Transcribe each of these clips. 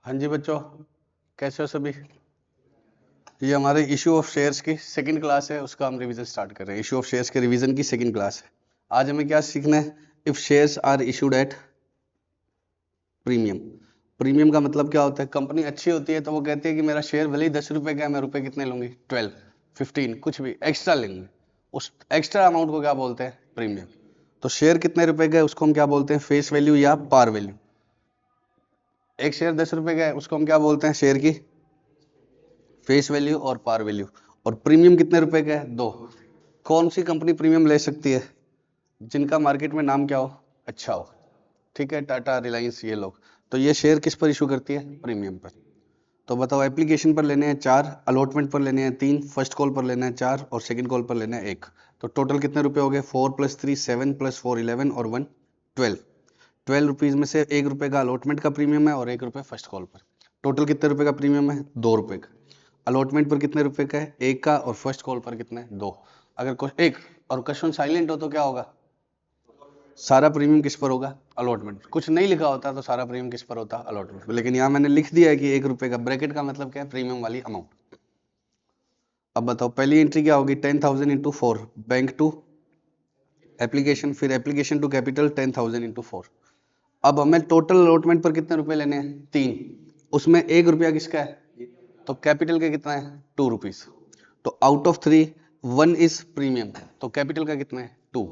हाँ जी बच्चों, कैसे हो सभी। ये हमारे इशू ऑफ शेयर्स की सेकंड क्लास है, उसका हम रिवीजन स्टार्ट कर रहे हैं। इशू ऑफ शेयर्स के रिवीजन की सेकंड क्लास है। आज हमें क्या सीखना है? If shares are issued at premium. Premium का मतलब क्या होता है? कंपनी अच्छी होती है तो वो कहती है कि मेरा शेयर भले ही 10 रुपए का है, मैं रुपए कितने लूंगी? 12, 15, कुछ भी एक्स्ट्रा लेंगे। उस एक्स्ट्रा अमाउंट को क्या बोलते हैं? प्रीमियम। तो शेयर कितने रुपए का है उसको हम क्या बोलते हैं? फेस वैल्यू या पार वैल्यू। एक शेयर 10 रुपए का है, उसको हम क्या बोलते हैं? शेयर की फेस वैल्यू और पार वैल्यू। और प्रीमियम कितने रुपए का है? 2। कौन सी कंपनी प्रीमियम ले सकती है? जिनका मार्केट में नाम क्या हो? अच्छा हो। ठीक है, टाटा, रिलायंस, ये लोग। तो ये शेयर किस पर इशू करती है? प्रीमियम पर। तो बताओ, एप्लीकेशन पर लेने हैं 4, अलॉटमेंट पर लेने हैं 3, फर्स्ट कॉल पर लेना है 4 और सेकंड कॉल पर लेना है 1। तो टोटल कितने रुपए हो गए? 4 + 3 7 + 4 11 और 1 12। 12 रुपीज में से 1 रुपए का अलॉटमेंट का प्रीमियम है और 1 रुपए फर्स्ट कॉल पर। टोटल कितने रुपए का प्रीमियम है? 2 रुपए का। अलॉटमेंट पर कितने रुपए का है? 1 का। और फर्स्ट कॉल पर कितने? 2। अगर एक और क्वेश्चन साइलेंट हो तो क्या होगा? सारा प्रीमियम किस पर होगा? अलॉटमेंट। कुछ नहीं लिखा होता तो सारा प्रीमियम किस पर होता? अलॉटमेंट। लेकिन यहाँ मैंने लिख दिया है कि 1 रुपए का। ब्रैकेट का मतलब क्या है? प्रीमियम वाली अमाउंट। अब बताओ, पहली एंट्री क्या होगी? 10,000 इंटू 4, बैंक टू एप्लीकेशन, फिर एप्लीकेशन टू कैपिटल 10,000 इंटू 4। अब हमें टोटल अलॉटमेंट पर कितने रुपए लेने हैं? 3। उसमें 1 रुपया किसका है? तो कैपिटल का कितना है? 2 रुपीज। तो आउट ऑफ 3 1 इज प्रीमियम। तो कैपिटल का कितना है? 2।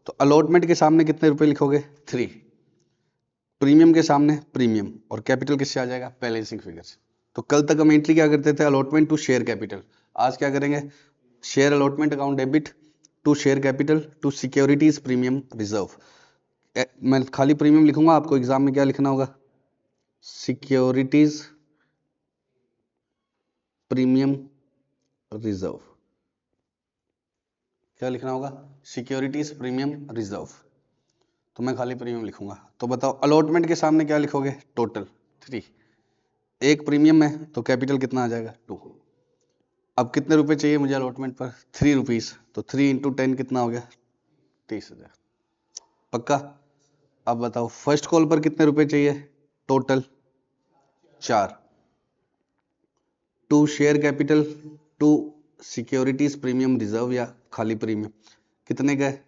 तो अलॉटमेंट के सामने कितने रुपए लिखोगे? 3। प्रीमियम के सामने प्रीमियम। और कैपिटल किससे आ जाएगा? बैलेंसिंग फिगर से। तो कल तक हम एंट्री क्या करते थे? Allotment to share capital. आज क्या करेंगे? Share allotment account debit to share capital to securities premium reserve. मैं खाली प्रीमियम लिखूंगा, आपको एग्जाम में क्या लिखना होगा? Securities premium reserve. क्या लिखना होगा? Securities premium reserve. तो मैं खाली प्रीमियम लिखूंगा। तो बताओ, अलॉटमेंट के सामने क्या लिखोगे? टोटल 3। एक प्रीमियम है तो कैपिटल कितना आ जाएगा? 2। अब कितने रुपए चाहिए मुझे अलॉटमेंट पर? 3 रुपीज। तो 3 इंटू 10 कितना हो गया? 30,000। पक्का? अब बताओ, फर्स्ट कॉल पर कितने रुपए चाहिए? Total 4। To share capital to securities premium reserve या खाली प्रीमियम कितने का है?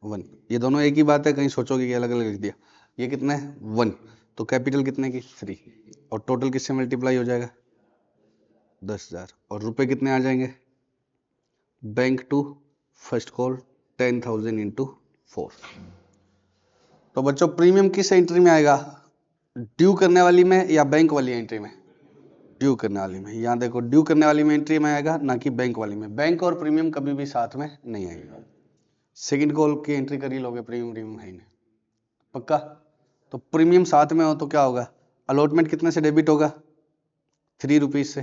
1। ये दोनों एक ही बात है, कहीं सोचोगे कि अलग अलग लिख दिया। ये कितना है? 1। तो कैपिटल कितने की? 3। और टोटल किससे मल्टीप्लाई हो जाएगा? 10,000। और रुपए कितने आ जाएंगे? Bank to first call 10,000 into 4। तो बच्चों, प्रीमियम किस एंट्री में आएगा? ड्यू करने वाली में या बैंक वाली एंट्री में? ड्यू करने वाली में। यहाँ देखो, ड्यू करने वाली में एंट्री में आएगा, ना कि बैंक वाली में। बैंक और प्रीमियम कभी भी साथ में नहीं आएगा। सेकंड कॉल की एंट्री कर ही लोगे, प्रीमियम है ही नहीं। पक्का? तो प्रीमियम साथ में हो तो क्या होगा? अलॉटमेंट कितने से डेबिट होगा? 3 रुपीज से।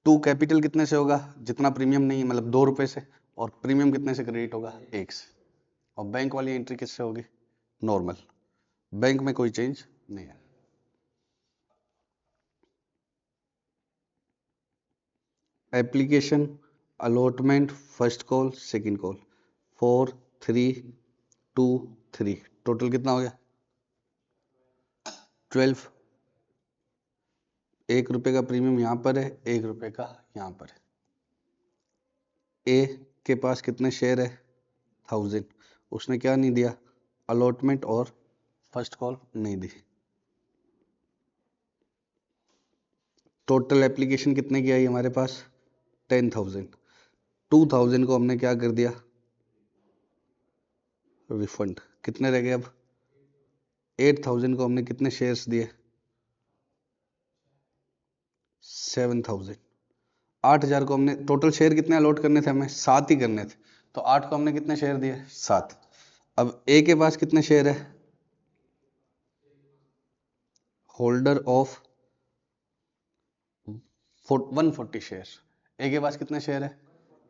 टू कैपिटल कितने से होगा? जितना प्रीमियम नहीं है, मतलब 2 रुपए से। और प्रीमियम कितने से क्रेडिट होगा? 1 से। और बैंक वाली एंट्री किससे होगी? नॉर्मल। बैंक में कोई चेंज नहीं है। Application, allotment, first call, second call, 4 3 2 3। Total कितना हो गया? 12। 1 रुपए का प्रीमियम यहाँ पर है, 1 रुपए का यहाँ पर है। ए के पास कितने शेयर है? 1000। उसने क्या नहीं दिया? अलॉटमेंट और फर्स्ट कॉल नहीं दी। टोटल एप्लीकेशन कितने की आई हमारे पास? 10,000। 2,000 को हमने क्या कर दिया? रिफंड। कितने रह गए अब? 8,000 को हमने कितने शेयर्स दिए? 7,000। 8,000 को हमने, टोटल शेयर कितने अलॉट करने थे हमें? 7 ही करने थे। तो 8 को हमने कितने शेयर दिए? 7। अब ए के पास कितने शेयर है? Holder of 140 share. ए के पास कितने शेयर है?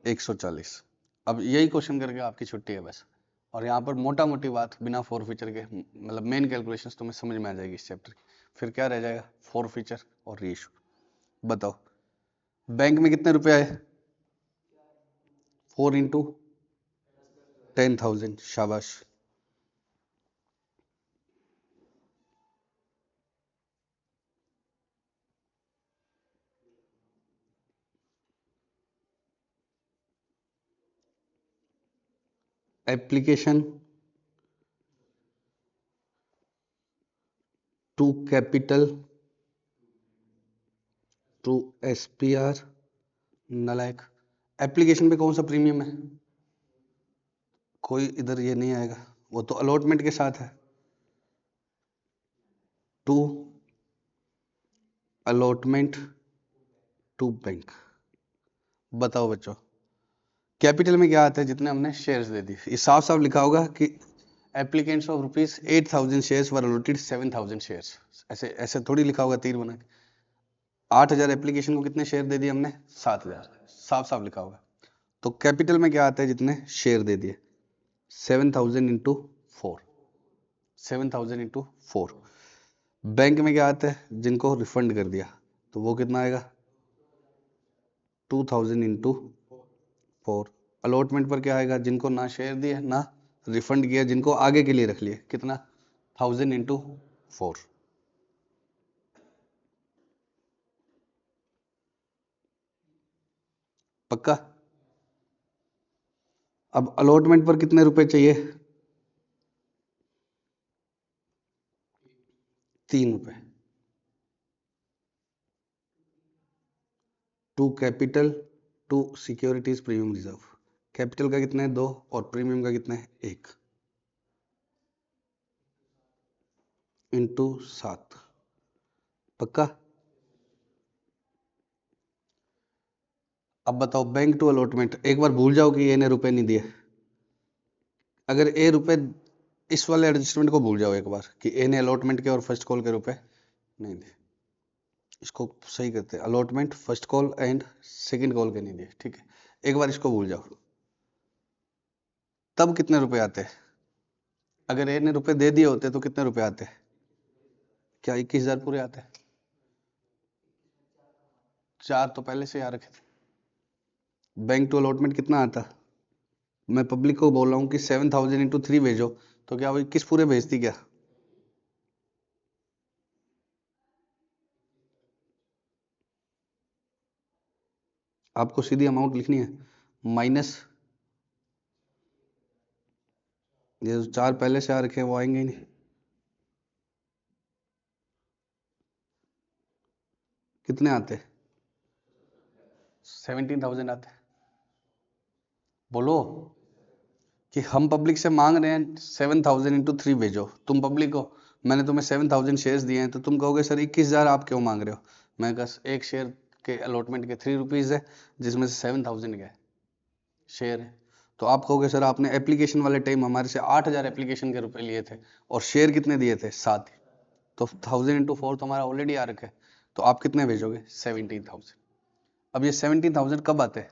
140। अब यही क्वेश्चन करके आपकी छुट्टी है बस। और यहाँ पर मोटा मोटी बात बिना फोर फीचर के, मतलब मेन कैलकुलेशंस तुम्हें समझ में आ जाएगी इस चैप्टर की। फिर क्या रह जाएगा? फोर फीचर और रीइशू। बताओ, बैंक में कितने रुपए आए? 4 इंटू 10,000। शाबाश। Application to capital to SPR नलायक। एप्लीकेशन पे कौन सा प्रीमियम है? कोई इधर ये नहीं आएगा, वो तो अलॉटमेंट के साथ है। To allotment to bank. बताओ बच्चों, कैपिटल में क्या आता है? जितने हमने शेयर्स दे दी। ये साफ साफ लिखा होगा कि applicants of ₹8,000 shares were allotted 7,000 shares. ऐसे ऐसे थोड़ी लिखा होगा तीर बना के। 8,000 एप्लीकेशन को कितने शेयर दे दिए हमने? 7,000। साफ साफ लिखा होगा। तो कैपिटल में क्या आता है? जितने शेयर दे दिए 7,000 इंटू 4। 7,000 इंटू 4। बैंक में क्या आता है? जिनको रिफंड कर दिया, तो वो कितना आएगा? 2,000 इंटू 4। अलॉटमेंट पर क्या आएगा? जिनको ना शेयर दिए ना रिफंड किया, जिनको आगे के लिए रख लिए, कितना? 1,000 इंटू 4। पक्का? अब अलॉटमेंट पर कितने रुपए चाहिए? 3 रुपए। To capital to securities premium reserve. Capital का कितना है? 2 और प्रीमियम का कितना है? 1 इंटू 7। पक्का? अब बताओ, बैंक टू अलॉटमेंट। एक बार भूल जाओ कि ये ने रुपए नहीं दिए। अगर ए रुपए, इस वाले एडजस्टमेंट को भूल जाओ एक बार कि ए ने अलॉटमेंट के और फर्स्ट कॉल के रुपए नहीं दिए। इसको सही करते हैं, allotment first call and second call के नहीं दिए। ठीक है, एक बार इसको भूल जाओ। तब कितने रुपए आते? अगर ए ने रुपए दे दिए होते तो कितने रुपए आते? क्या 21,000 पूरे आते? 4 तो पहले से आ रखे थे। बैंक टू अलॉटमेंट कितना आता? मैं पब्लिक को बोल रहा हूँ कि 7,000 इंटू 3 भेजो, तो क्या वो 21 पूरे भेजती क्या? आपको सीधी अमाउंट लिखनी है माइनस ये जो 4 पहले से आ रखे हैं वो आएंगे ही नहीं। कितने आते? 17,000 आते। बोलो कि हम पब्लिक से मांग रहे हैं 7,000 इंटू 3 भेजो। तुम पब्लिक हो, मैंने तुम्हें 7,000 शेयर्स दिए हैं, तो तुम कहोगे सर 21,000 आप क्यों मांग रहे हो? मैं कहा एक शेयर के अलॉटमेंट के 3 रुपीज़ है, जिसमें से 7,000 गए शेयर है। तो आप कहोगे सर आपने एप्लीकेशन वाले टाइम हमारे से 8,000 एप्लीकेशन के रुपए लिए थे और शेयर कितने दिए थे? 7। तो 1,000 इंटू 4 तो हमारा ऑलरेडी आ रखा है। तो आप कितने भेजोगे? 17,000। अब ये 17,000 कब आते हैं?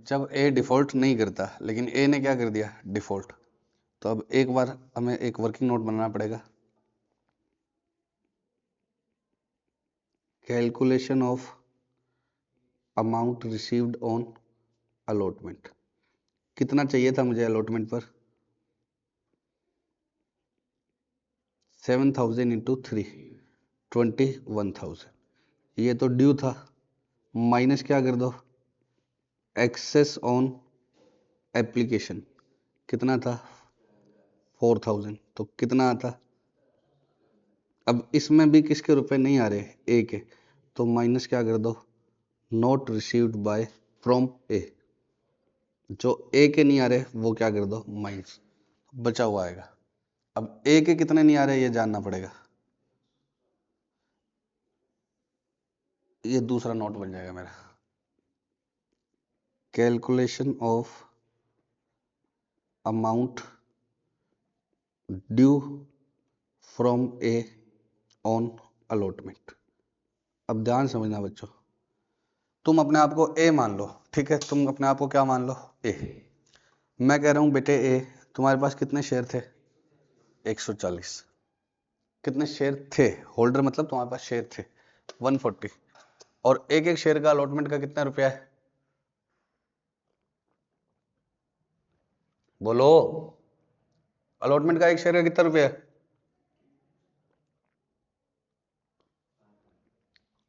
जब ए डिफॉल्ट नहीं करता, लेकिन ए ने क्या कर दिया? डिफॉल्ट। तो अब एक बार हमें एक वर्किंग नोट बनाना पड़ेगा। Calculation of amount received on allotment. कितना चाहिए था मुझे अलॉटमेंट पर? 7,000 इंटू 3, 21,000। ये तो ड्यू था, माइनस क्या कर दो? Excess on application. कितना था? 4,000। तो कितना आता? अब इसमें भी किसके रुपए नहीं आ रहे? ए के। तो माइनस क्या कर दो? नॉट रिसीव्ड बाय फ्रॉम ए। जो ए के नहीं आ रहे वो क्या कर दो? माइनस। बचा हुआ आएगा। अब ए के कितने नहीं आ रहे ये जानना पड़ेगा। ये दूसरा नोट बन जाएगा मेरा। Calculation of amount due from A on allotment. अब ध्यान समझना बच्चों, तुम अपने आप को ए मान लो, ठीक है? तुम अपने आप को क्या मान लो? ए। मैं कह रहा हूं बेटे ए, तुम्हारे पास कितने शेयर थे? 140। कितने शेयर थे? होल्डर मतलब तुम्हारे पास शेयर थे 140। और एक एक शेयर का अलॉटमेंट का कितना रुपया है? बोलो, अलॉटमेंट का एक शेयर का कितना रुपया है?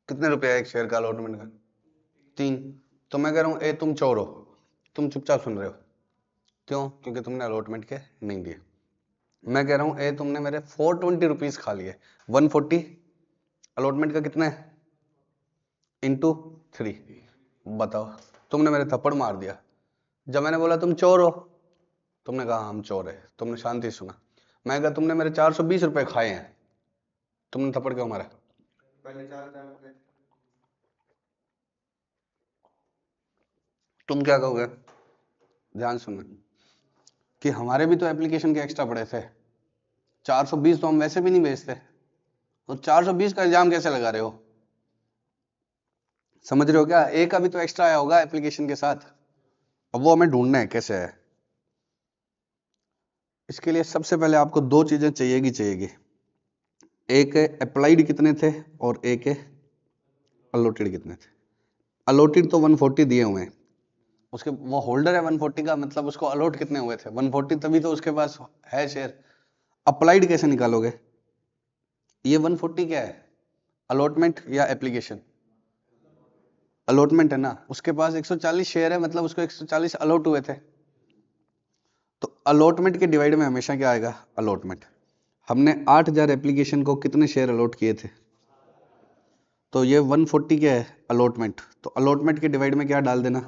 कितने रुपया है एक शेयर का अलॉटमेंट का? 3। तो मैं कह रहा हूं ए तुम चोर हो, तुम चुपचाप सुन रहे हो। क्यों? क्योंकि तुमने अलॉटमेंट के नहीं दिए। मैं कह रहा हूं ए तुमने मेरे 420 रुपीज खा लिए, 140 अलॉटमेंट का कितना है इंटू 3। बताओ, तुमने मेरे थप्पड़ मार दिया। जब मैंने बोला तुम चोर हो, तुमने कहा हम चोर है, तुमने शांति सुना। मैं कहा तुमने मेरे 420 रुपए खाए हैं, तुमने थप्पड़ क्यों मारा? तुम क्या कहोगे? ध्यान सुनना कि हमारे भी तो एप्लीकेशन के एक्स्ट्रा पड़े थे। 420 तो हम वैसे भी नहीं बेचते, तो 420 का इल्जाम कैसे लगा रहे हो? समझ रहे हो क्या? ए का भी तो एक्स्ट्रा आया होगा एप्लीकेशन के साथ, अब वो हमें ढूंढना है कैसे है। इसके लिए सबसे पहले आपको दो चीजें चाहिएगी। एक अप्लाइड कितने थे और एक अलॉटेड कितने थे। अलॉटेड तो 140 दिए हुए हैं, उसके वो होल्डर है 140 का, मतलब उसको अलॉट कितने हुए थे 140, तभी तो उसके पास है शेयर। अप्लाइड कैसे निकालोगे? ये 140 क्या है, अलॉटमेंट या एप्लीकेशन? अलॉटमेंट है ना, उसके पास 140 शेयर है, मतलब उसको 140 अलॉट हुए थे। तो अलॉटमेंट के डिवाइड में हमेशा क्या आएगा? अलॉटमेंट। हमने 8000 एप्लीकेशन को कितने शेयर अलॉट किए थे? तो ये 140 क्या है? अलॉटमेंट। तो अलॉटमेंट के डिवाइड में क्या डाल देना?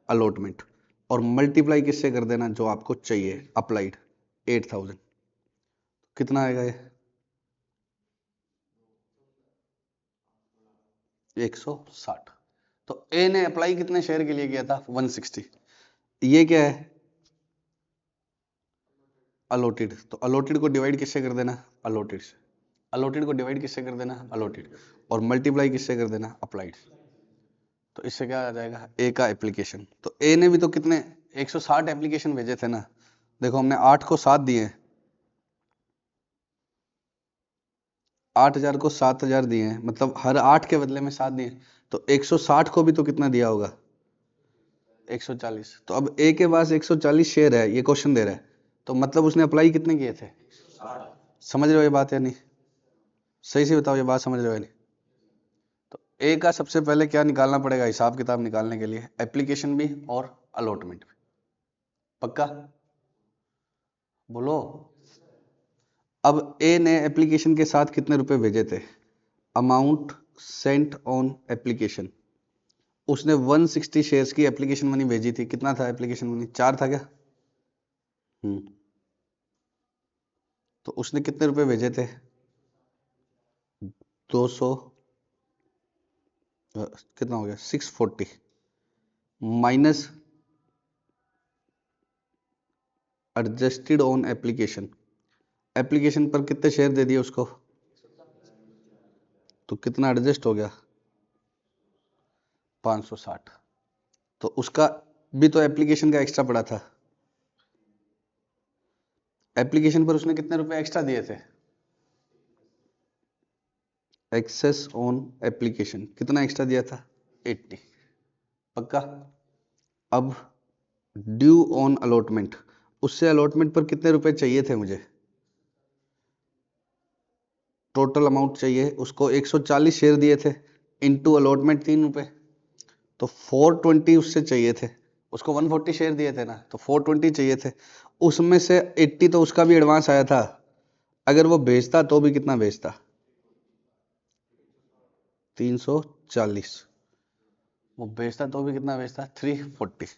अलॉटमेंट। और मल्टीप्लाई किससे कर देना? जो आपको चाहिए, अप्लाइड 8000। कितना आएगा ये? 160। तो ए ने अप्लाई कितने शेयर के लिए किया था? 160। ये क्या है? अलॉटेड। तो अलॉटेड को डिवाइड किससे कर देना? अलॉटेड से। अलॉटेड को डिवाइड किससे कर देना? अलॉटेड। और मल्टीप्लाई किससे कर देना? अप्लाइड। तो इससे क्या आ जाएगा? ए का एप्लीकेशन। तो ए ने भी तो कितने 160 एप्लीकेशन भेजे थे ना। देखो हमने 8 को 7 दिए, 8000 को 7000 दिए हैं, मतलब हर 8 के बदले में 7 दिए। तो 160 को भी तो कितना दिया होगा? 140। तो अब ए के पास 140 शेयर है, ये क्वेश्चन दे रहा है, तो मतलब उसने अप्लाई कितने किए थे? समझ रहे हो ये बात या नहीं? सही से बताओ, ये बात समझ रहे हो या नहीं? तो ए का सबसे पहले क्या निकालना पड़ेगा हिसाब किताब निकालने के लिए? एप्लीकेशन भी और अलॉटमेंट भी। पक्का? बोलो। अब ए ने एप्लीकेशन के साथ कितने रुपए भेजे थे? Amount Saint on application. उसने 160 शेयर्स की एप्लीकेशन मनी भेजी थी। कितना था एप्लीकेशन मनी? 4 था क्या? तो उसने कितने रुपए भेजे थे? 200, कितना हो गया? 640 minus adjusted on application. Application पर कितने शेयर दे दिए उसको? तो कितना एडजस्ट हो गया? 560। तो उसका भी तो एप्लीकेशन का एक्स्ट्रा पड़ा था। एप्लीकेशन पर उसने कितने रुपए एक्स्ट्रा दिए थे? एक्सेस ऑन एप्लीकेशन कितना एक्स्ट्रा दिया था? 80। पक्का? अब ड्यू ऑन अलॉटमेंट, उससे अलॉटमेंट पर कितने रुपए चाहिए थे मुझे? टोटल अमाउंट चाहिए उसको, 140 शेयर दिए थे, इनटू अलॉटमेंट 3 रुपए, तो 420 उससे चाहिए थे। उसको 140 शेयर दिए थे ना, तो 420 चाहिए थे। उसमें से 80 तो उसका भी एडवांस आया था। अगर वो बेचता तो भी कितना बेचता? 340। वो बेचता तो भी कितना बेचता? 340।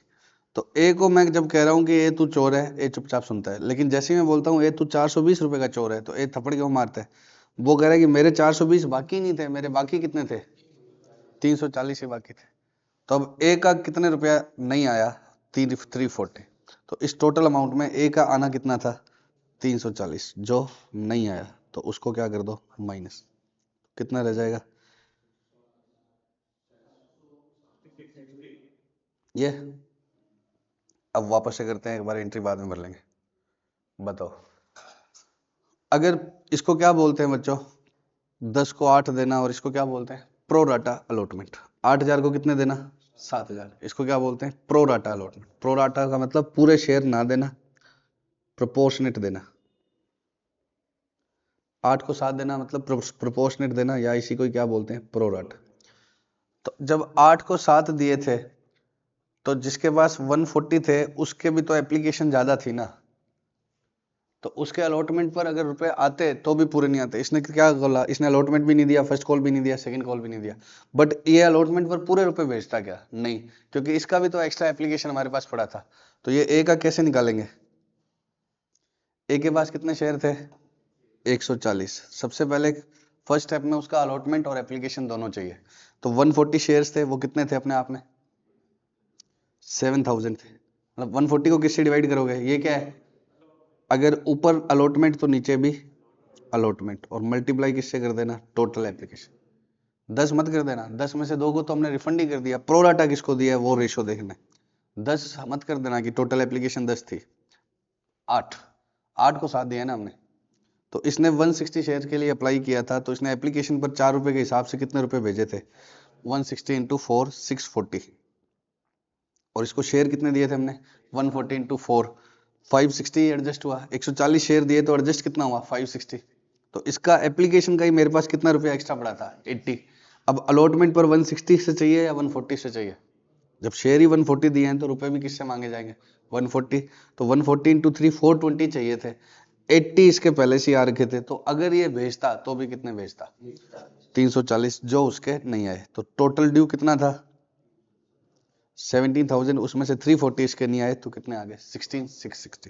तो ए को मैं जब कह रहा हूं कि ए तू चोर है, ए चुपचाप सुनता है, लेकिन जैसे ही मैं बोलता हूँ ए तू 420 रुपए का चोर है, तो ए थप्पड़ क्यों मारता है? वो कह रहा है कि मेरे 420 बाकी नहीं थे, मेरे बाकी कितने थे? 340 ही बाकी थे। तो अब ए का कितने रुपया नहीं आया? 340। तो इस टोटल अमाउंट में ए का आना कितना था? 340 जो नहीं आया, तो उसको क्या कर दो? माइनस। कितना रह जाएगा ये? अब वापस से करते हैं एक बार, एंट्री बाद में भर लेंगे। बताओ, अगर इसको क्या बोलते हैं बच्चों? 10 को 8 देना, और इसको क्या बोलते हैं? Pro rata allotment. 8000 को कितने देना? 7000। इसको क्या बोलते हैं? Pro rata allotment. Pro rata का मतलब पूरे शेयर ना देना, प्रोपोर्शनेट देना। 8 को 7 देना मतलब प्रोपोर्शनेट देना, या इसी को क्या बोलते हैं? Pro rata. तो जब 8 को 7 दिए थे, तो जिसके पास 140 थे उसके भी तो एप्लीकेशन ज्यादा थी ना, तो उसके अलॉटमेंट पर अगर रुपए आते तो भी पूरे नहीं आते। इसने क्या बोला, इसने अलॉटमेंट भी नहीं दिया, फर्स्ट कॉल भी नहीं दिया, सेकंड कॉल भी नहीं दिया, बट ये अलॉटमेंट पर पूरे रुपए भेजता क्या? नहीं, क्योंकि इसका भी तो एक्स्ट्रा एप्लीकेशन हमारे पास पड़ा था। तो ये ए का कैसे निकालेंगे? ए के पास कितने शेयर थे? 140। सबसे पहले फर्स्ट स्टेप में उसका अलॉटमेंट और एप्लीकेशन दोनों चाहिए। तो 140 शेयर्स थे, वो कितने थे अपने आप में? 7000 थे। मतलब 140 को किससे डिवाइड करोगे? ये क्या है, अगर ऊपर अलॉटमेंट तो नीचे भी अलॉटमेंट, और मल्टीप्लाई किससे कर देना? Total application. 10 मत कर देना, 10 में से 2 को तो हमने रिफंड ही कर दिया, प्रो डाटा किसको दिया है वो रेशो देखना है। 10 मत कर देना कि टोटल एप्लीकेशन 10 थी, 8 8 को 7 दिया ना हमने। तो इसने 160 शेयर के लिए अप्लाई किया था, तो इसने एप्लीकेशन पर 4 रुपए के हिसाब से कितने रुपए भेजे थे? 160 इंटू 4 640। और इसको शेयर कितने दिए थे हमने? 140 इंटू 4 560 एडजस्ट हुआ। 140 शेयर दिए तो एडजस्ट कितना हुआ? 560। तो इसका एप्लीकेशन का ही मेरे पास कितना रुपया एक्स्ट्रा पड़ा था? 80। अब अलॉटमेंट पर 160 से चाहिए या 140 से चाहिए? जब शेयर ही 140 दिए हैं तो रुपए भी किससे मांगे जाएंगे? 140। तो 140 इंटू 3 420 चाहिए थे, 80 इसके पहले से ही आ रखे थे। तो अगर ये भेजता तो भी कितने भेजता? 340, जो उसके नहीं आए। तो टोटल ड्यू कितना था? 17,000। उसमें से 340 इसके नहीं आए तो कितने आ गए? 16,660।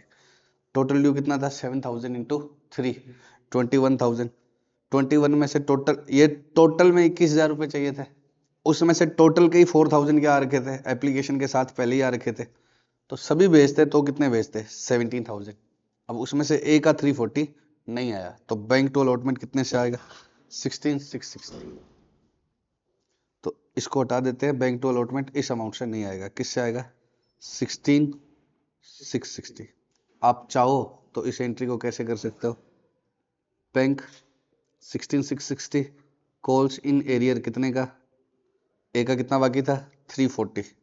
टोटल ड्यू कितना था? 7,000 इंटू 3 21,000। 21 में से टोटल, ये टोटल में 21,000 रुपए चाहिए थे, उसमें से टोटल के ही 4,000 क्या आ रखे थे? एप्लीकेशन के साथ पहले ही आ रखे थे। तो सभी भेजते तो कितने भेजते? 17,000। अब उसमें से ए का 340 नहीं आया, तो बैंक टू अलॉटमेंट कितने से आएगा? 16,660। तो इसको हटा देते हैं, बैंक टू अलॉटमेंट इस अमाउंट से नहीं आएगा, किससे आएगा? 16,660। आप चाहो तो इस एंट्री को कैसे कर सकते हो? बैंक 16,660 कॉल्स इन एरियर कितने का? ए का कितना बाकी था? 340।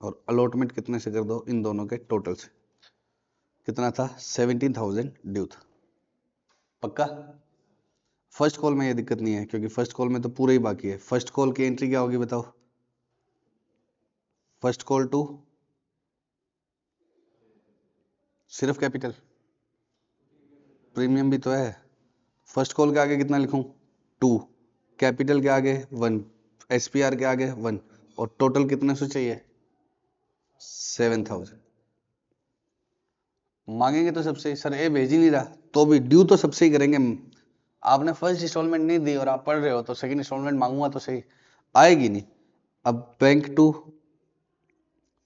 और अलॉटमेंट कितने से कर दो? इन दोनों के टोटल से। कितना था? 17,000 ड्यू था। पक्का? फर्स्ट कॉल में ये दिक्कत नहीं है, क्योंकि फर्स्ट कॉल में तो पूरा ही बाकी है। फर्स्ट कॉल की एंट्री क्या होगी बताओ? फर्स्ट कॉल टू सिर्फ कैपिटल, प्रीमियम भी तो है। फर्स्ट कॉल के आगे कितना लिखूं? 2, कैपिटल के आगे 1, एसपीआर के आगे 1, और टोटल कितने से चाहिए? 7,000। मांगेंगे तो सबसे, सर ए भेज ही नहीं रहा, तो भी ड्यू तो सबसे ही करेंगे। आपने फर्स्ट इंस्टॉलमेंट नहीं दी और आप पढ़ रहे हो, तो सेकंड इंस्टॉलमेंट मांगूंगा तो सही, आएगी नहीं। अब बैंक टू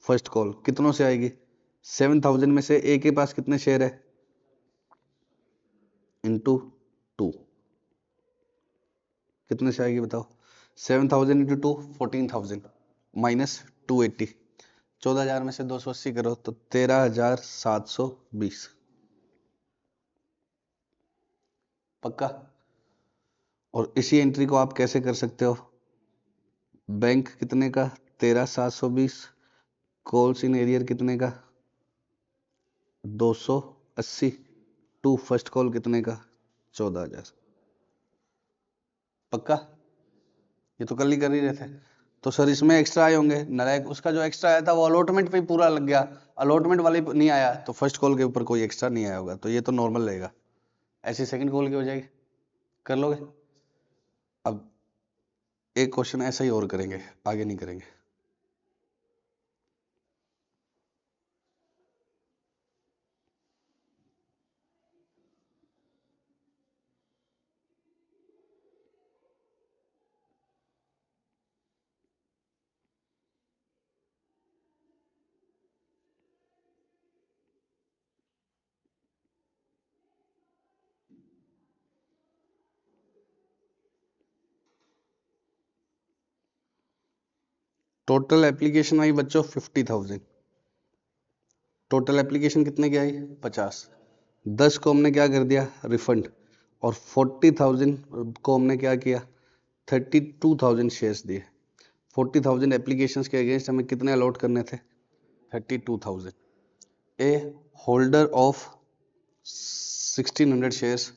फर्स्ट कॉल कितनों से आएगी? 7,000 में से ए के पास कितने शेयर है? इंटू 2, कितने से आएगी बताओ? 7,000 इंटू 2 14,000 माइनस 280। 14,000 में से 280 करो तो 13,720। पक्का? और इसी एंट्री को आप कैसे कर सकते हो? बैंक कितने का? 13,720। कॉल्स इन एरियर कितने का? 280। टू फर्स्ट कॉल कितने का? 14,000। पक्का? ये तो कल ही कर ही रहे थे। तो सर इसमें एक्स्ट्रा आए होंगे, नालायक। उसका जो एक्स्ट्रा आया था वो अलॉटमेंट पे ही पूरा लग गया, अलॉटमेंट वाले नहीं आया, तो फर्स्ट कॉल के ऊपर कोई एक्स्ट्रा नहीं आया होगा, तो ये तो नॉर्मल रहेगा। ऐसी सेकंड कॉल की हो जाएगी, कर लोगे? अब एक क्वेश्चन ऐसा ही और करेंगे, आगे नहीं करेंगे। टोटल एप्लीकेशन आई बच्चों 50,000। टोटल एप्लीकेशन कितने की आई? 50। 10 को हमने क्या कर दिया? रिफंड। और 40,000 को हमने क्या किया? 32,000 शेयर्स दिए। 40,000 एप्लीकेशंस के अगेंस्ट हमें कितने अलॉट करने थे? 32,000। ए होल्डर ऑफ 1600 शेयर्स,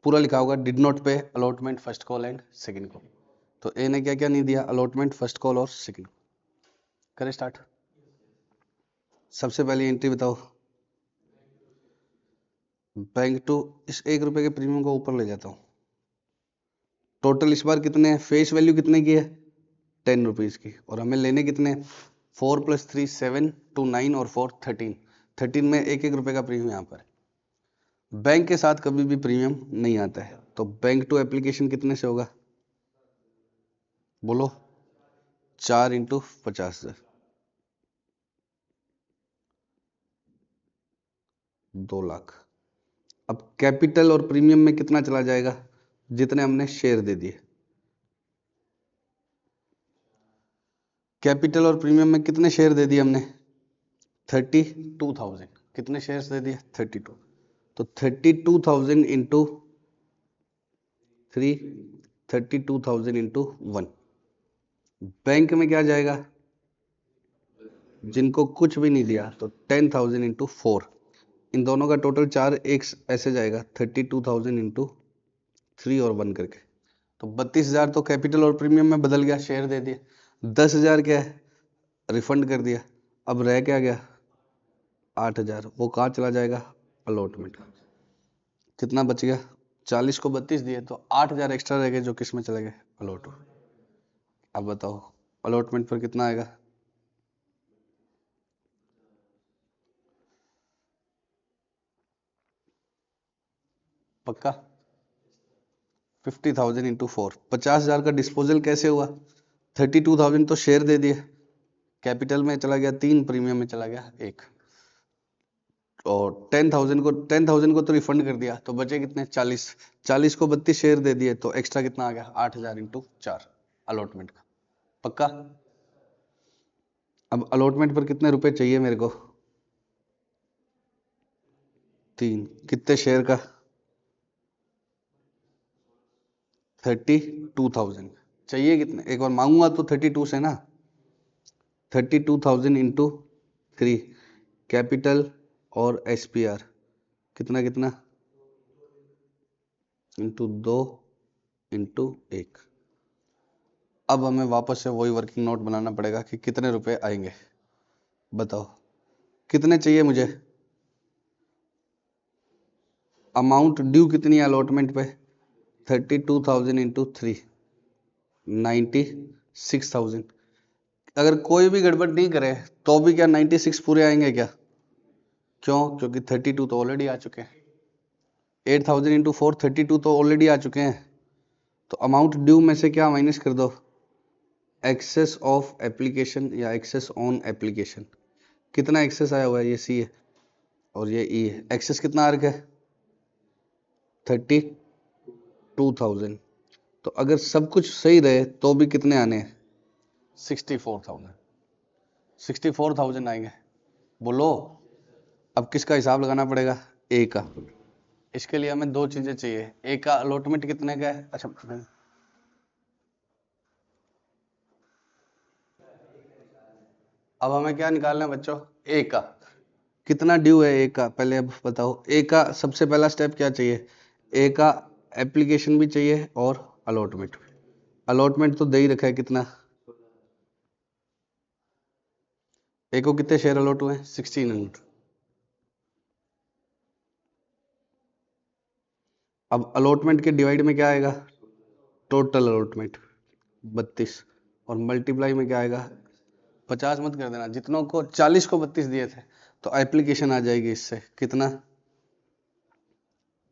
पूरा लिखा होगा, डिड नॉट पे allotment first call and second call. तो ए ने क्या क्या नहीं दिया? अलॉटमेंट फर्स्ट कॉल और सेकंड। करें स्टार्ट। सबसे पहली एंट्री बताओ। बैंक टू, इस 1 रुपए के प्रीमियम को ऊपर ले जाता हूँ। टोटल इस बार कितने है, फेस वैल्यू कितने की है, 10 रुपीज की, और हमें लेने कितने, 4 + 3 7 2 9 और 4 13। 13 में 1-1 रुपए का प्रीमियम यहाँ पर। बैंक के साथ कभी भी प्रीमियम नहीं आता है, तो बैंक टू एप्लीकेशन कितने से होगा, बोलो। 4 × 50,000, 2 लाख। अब कैपिटल और प्रीमियम में कितना चला जाएगा, जितने हमने शेयर दे दिए। कैपिटल और प्रीमियम में कितने शेयर दे दिए हमने, 32,000। कितने शेयर्स दे दिए, 32। तो 32,000 इंटू 3, 32,000 इंटू 1। बैंक में क्या जाएगा, जिनको कुछ भी नहीं दिया, तो 10,000 इंटू 4। इन दोनों का टोटल 4 एक ऐसे जाएगा, 32,000 इंटू 3 और 1 करके। तो 32,000 तो कैपिटल और प्रीमियम में बदल गया, शेयर दे दिए। 10,000 क्या है, रिफंड कर दिया। अब रह क्या गया, 8,000। वो कहाँ चला जाएगा, अलॉटमेंट। कितना बच गया, 40 को 32 दिए, तो 8,000 एक्स्ट्रा रह गए, जो किस में चले गए, अलॉटमेंट। अब बताओ अलॉटमेंट पर कितना आएगा, पक्का। 50,000 इंटू 4, 50,000 का डिस्पोजल कैसे हुआ, 32,000 तो शेयर दे दिए, कैपिटल में चला गया 3, प्रीमियम में चला गया 1, और 10,000 को तो रिफंड कर दिया, तो बचे कितने, 40। 40 को 32 शेयर दे दिए, तो एक्स्ट्रा कितना आ गया, 8,000 इंटू 4 अलॉटमेंट का, पक्का। अब अलॉटमेंट पर कितने रुपए चाहिए मेरे को, 3। कितने शेयर का, 32,000 चाहिए। कितने, एक बार मांगूंगा तो 32 से ना, 32,000 इंटू 3, कैपिटल और SPR कितना कितना, इंटू 2 इंटू 1। अब हमें वापस से वही वर्किंग नोट बनाना पड़ेगा कि कितने रुपए आएंगे, बताओ कितने चाहिए मुझे। अमाउंट ड्यू कितनी है अलॉटमेंट पे, 32,000 इंटू 3, 96,000। अगर कोई भी गड़बड़ नहीं करे तो भी क्या 96 पूरे आएंगे क्या, क्यों, क्योंकि 32 तो ऑलरेडी आ चुके हैं। 8,000 इंटू 4, 32 तो ऑलरेडी आ चुके हैं। तो अमाउंट ड्यू में से क्या माइनस कर दो, एक्सेस ऑफ एप्लीकेशन या एक्सेस ऑन एप्लीकेशन। कितना एक्सेस आया हुआ है, ये C है और ये E है। एक्सेस कितना आ रखा है, 32,000। तो अगर सब कुछ सही रहे तो भी कितने आने हैं, 64,000। 64,000 आएंगे, बोलो। अब किसका हिसाब लगाना पड़ेगा, ए का। इसके लिए हमें 2 चीजें चाहिए, ए का अलॉटमेंट कितने का है, अच्छा अब हमें क्या निकालना है बच्चों, ए का कितना ड्यू है, ए का पहले अब बताओ। ए का सबसे पहला स्टेप क्या चाहिए, ए का एप्लीकेशन भी चाहिए और अलॉटमेंट। अलॉटमेंट तो दे ही रखा है, कितना, ए को कितने शेयर अलॉट हुए हैं, 1600। अब अलॉटमेंट के डिवाइड में क्या आएगा, टोटल अलॉटमेंट 32, और मल्टीप्लाई में क्या आएगा, 50 मत कर देना, जितनों को 40 को 32 दिए थे, तो एप्लीकेशन आ जाएगी इससे कितना,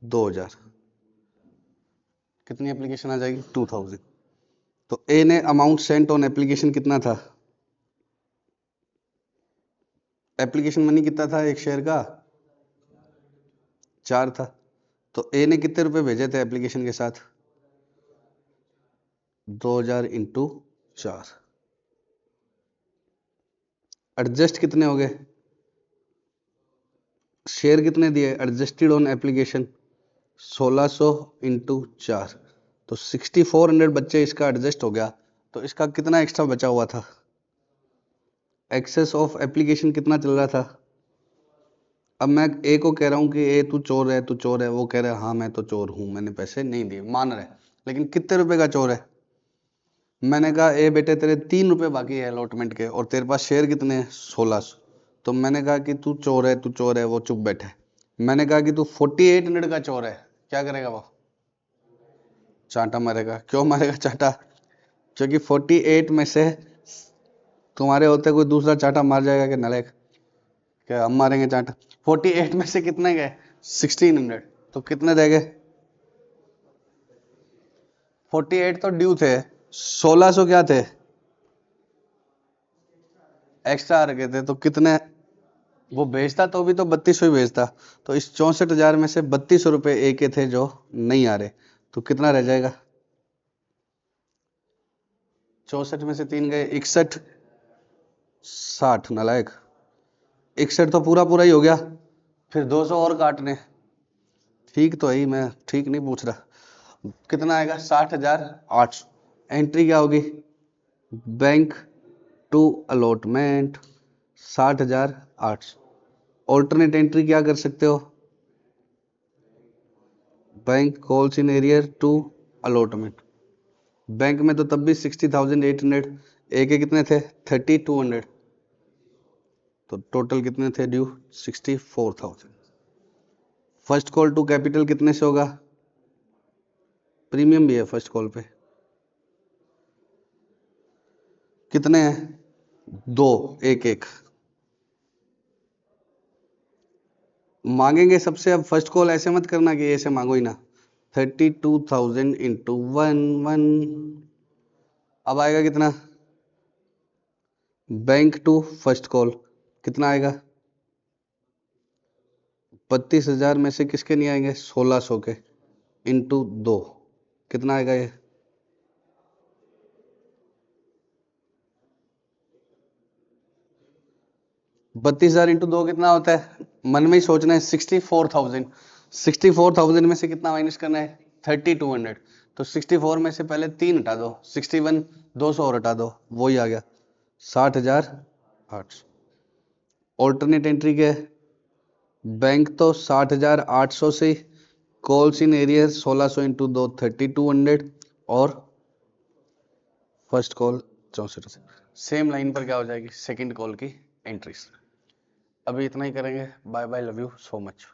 2,000। कितनी एप्लीकेशन आ जाएगी, 2,000। तो ए ने अमाउंट सेंट ऑन एप्लीकेशन कितना था, एप्लीकेशन मनी कितना था एक शेयर का, 4 था। तो ए ने कितने रुपए भेजे थे एप्लीकेशन के साथ, 2,000 इंटू 4। एडजस्ट कितने हो गए, शेयर कितने दिए एडजस्टेड ऑन एप्लीकेशन, 1600 इंटू 4। तो 6400 बच्चे इसका एडजस्ट हो गया। तो इसका कितना एक्स्ट्रा बचा हुआ था, एक्सेस ऑफ एप्लीकेशन कितना चल रहा था। अब मैं ए को कह रहा हूँ कि ए तू चोर है, तू चोर है, वो कह रहा है हाँ मैं तो चोर हूँ, मैंने पैसे नहीं दिए, मान रहे, लेकिन कितने रुपए का चोर है, मैंने कहा ए बेटे तेरे 3 रुपए बाकी है अलॉटमेंट के और तेरे पास शेयर कितने हैं 1600। तो मैंने कहा कि तू चोर है, तू चोर है, वो चुप बैठे। मैंने कहा कि तू 4800 का चोर है, क्या करेगा वो? चांटा मारेगा। क्यों मारेगा चांटा? क्योंकि 48 में से तुम्हारे होते कोई दूसरा चांटा मार जाएगा कि नलेक? क्या हम मारेंगे चांटा? 48 में से कितने गए? 1600। तो कितने रह गए? 48 तो ड्यू थे, 1600 क्या थे? एक्स्ट्रा आ रखे थे। तो कितने वो बेचता तो भी तो 3200 ही बेचता। तो इस 64,000 में से 3200 रुपए एक के थे जो नहीं आ रहे। तो कितना रह जाएगा? 64 में से 3 गए, 61, 60 नालायक। 61 तो पूरा पूरा ही हो गया, फिर 200 और काटने। ठीक तो है ही, मैं ठीक नहीं पूछ रहा। कितना आएगा? 60,800। एंट्री क्या होगी? Bank to allotment 60,800। Alternate entry क्या कर सकते हो? Bank calls in arrear to allotment. Bank में तो तब भी 60,800, ए के कितने थे? 3200। तो टोटल कितने थे due? 64,000। First call to capital कितने से होगा? प्रीमियम भी है फर्स्ट कॉल पे। कितने हैं? 2, एक एक मांगेंगे सबसे। अब फर्स्ट कॉल ऐसे मत करना कि ऐसे मांगो ही ना। 32,000 इंटू 1 अब आएगा कितना? बैंक टू फर्स्ट कॉल कितना आएगा? 32,000 में से किसके नहीं आएंगे? 1600 के इंटू 2 कितना आएगा ये? 32,000 इंटू 2 कितना होता है? मन में ही सोचना है। 64,000। 64,000 में से कितना माइनस करना है? 3200। तो 64 में से पहले 3 हटा दो, 61, 200 और हटा दो, वही आ गया 60,800। ऑल्टरनेट एंट्री क्या है? बैंक तो 60,800 से, कॉल्स इन एरियर 1600 इंटू 2 3200 और फर्स्ट कॉल 64। सेम लाइन पर क्या हो जाएगी? सेकंड कॉल की एंट्रीज। अभी इतना ही करेंगे। Bye bye, love you so much.